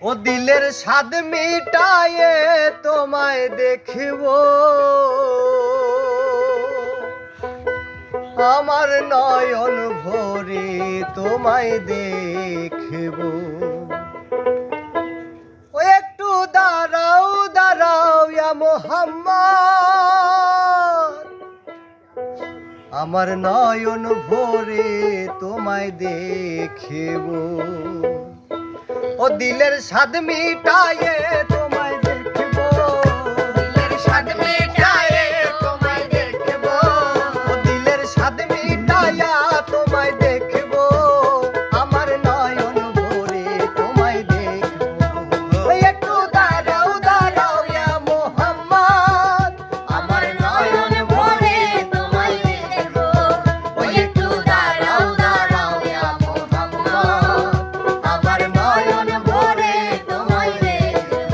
ও দিলের স্বাদ মিটায়ে তোমায় দেখিব, আমার নয়ন ভরে তোমায় দেখিব। ও একটু দাঁড়াও দাঁড়াও ইয়া মুহাম্মদ, আমার নয়ন ভরে তোমায় দেখিব। ও দিলের স্বাদ মিটায়ে তোমায় দেখিব, দিলের স্বাদ মিটায়ে তোমায় দেখিব। ও দিলের স্বাদ মিটায়া তোমায় দেখিব, আমার নয়ন ভরে তোমায় দেখিব। একটু দাঁড়াও দাঁড়াও ইয়া মুহাম্মদ, আমার নয়ন ভরে তোমায় দেখিব। একটু দাঁড়াও দাঁড়াও ইয়া মুহাম্মদ, আমার নয়ন ভরে তোমায় দেখিব।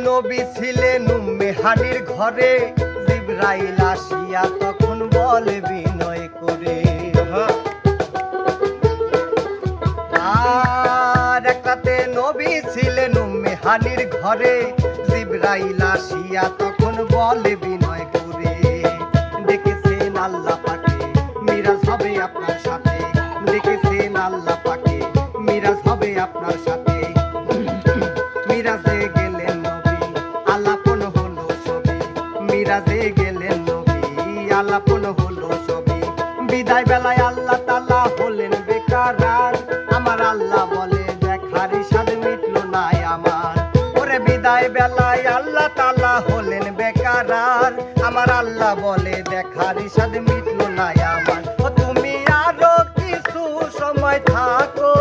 নবী ছিলেন উম্মে হানির ঘরে, জিবরাইল আসিয়া তখন বলে বিনয় করে। আর একটাতে নবী ছিলেন উম্মে হানির ঘরে, জিবরাইল আসিয়া তখন বলে বিনয় করে। দেখেছেন আল্লাহ পাকে মিরাজ হবে আপনার সাথে, দেখেছেন আল্লাহ পাকে মিরাজ হবে আপনার সাথে। মিরাজে গেলেন নবী আলাপন হলো সবই, মিরাজে গেলেন নবী আলাপন হলো সবই। বিদায় বেলায় আল্লাহ তাআলা হলেন বেকারার, আমার আল্লাহ বলে দেখার স্বাদ মিটলো না আমার। ওরে বিদায় বেলায় আল্লাহ তাআলা হলেন বেকারার, আমার আল্লাহ বলে দেখার স্বাদ মিটলো না আমার। ও তুমি আরো কিছু সময় থাকো,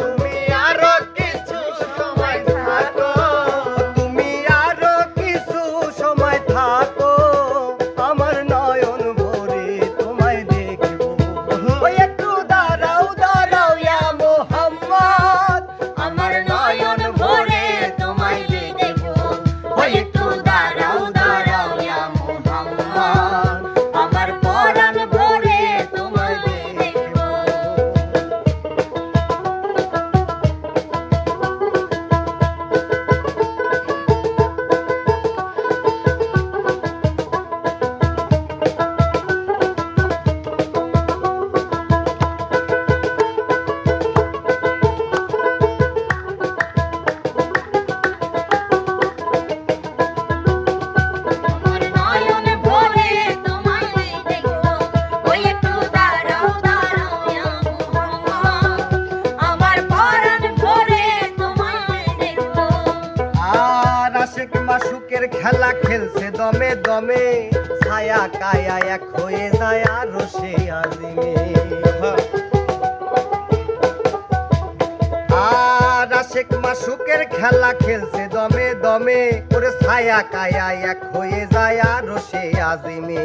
তুমি আরো কিছু সময় থাকো, তুমি আরো কিছু সময় থাকো, আমার নয়ন ভরে তোমায় দেখিব। ওই একটু দাঁড়াও দাঁড়াও ইয়া মুহাম্মদ, আমার নয়ন ভরে তোমায় দেখিব। ওই একটু দাঁড়াও দাঁড়াও ইয়া মুহাম্মদ, আমার পরাণ ভরে তোমায় দেখিব। মাসুকের খেলা খেলছে দমে দমে, ছায়া কায়া এক হয়ে যায় আরো সে আজিমে। আর আশেক মাসুকের খেলা খেলছে দমে দমে, ওরে ছায়া কায়া এক হয়ে যায় আরো সে আজিমে।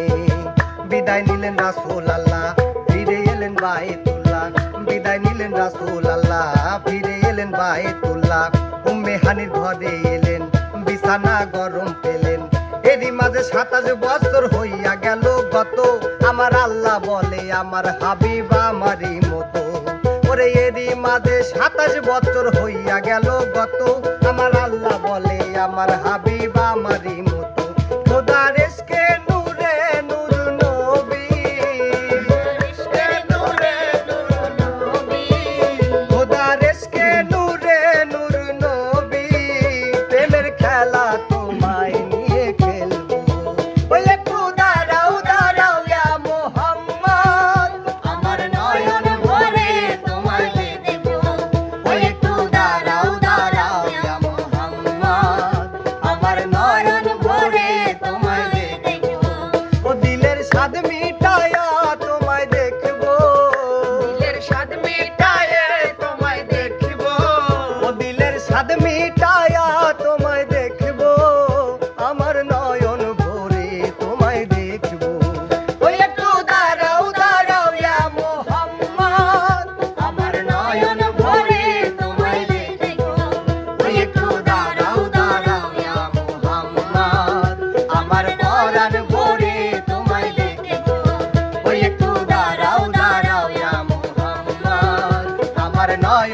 বিদায় নিলেন রাসূল আল্লাহ, ফিরে এলেন বাইতুল্লাহ। বিদায় নিলেন রাসূল আল্লাহ, ফিরে এলেন বাইতুল্লাহ। উম্মে হানির ঘরে এলেন, বিছানা গরম পেলেন। এরই মাঝে 27 বছর হইয়া গেল গত, আমার আল্লাহ বলে আমার হাবিব আমারই মতো। ওরে এরই মাঝে 27 বছর হইয়া গেল গত, আমার আল্লাহ বলে আমার হাবিব আমারই মতো। খোদার ইশকে নূরে নূর নবী, খোদার ইশকে নূরে নূর নবী, প্রেমের খেলা তোমায় নিয়ে খেলবো। ওই একটু দাঁড়াও দাঁড়াও ইয়া মুহাম্মদ, আমার নয়ন ভরে তোমায় দেখিব। ওই একটু দাঁড়াও দাঁড়াও ইয়া মুহাম্মদ, আমার নয়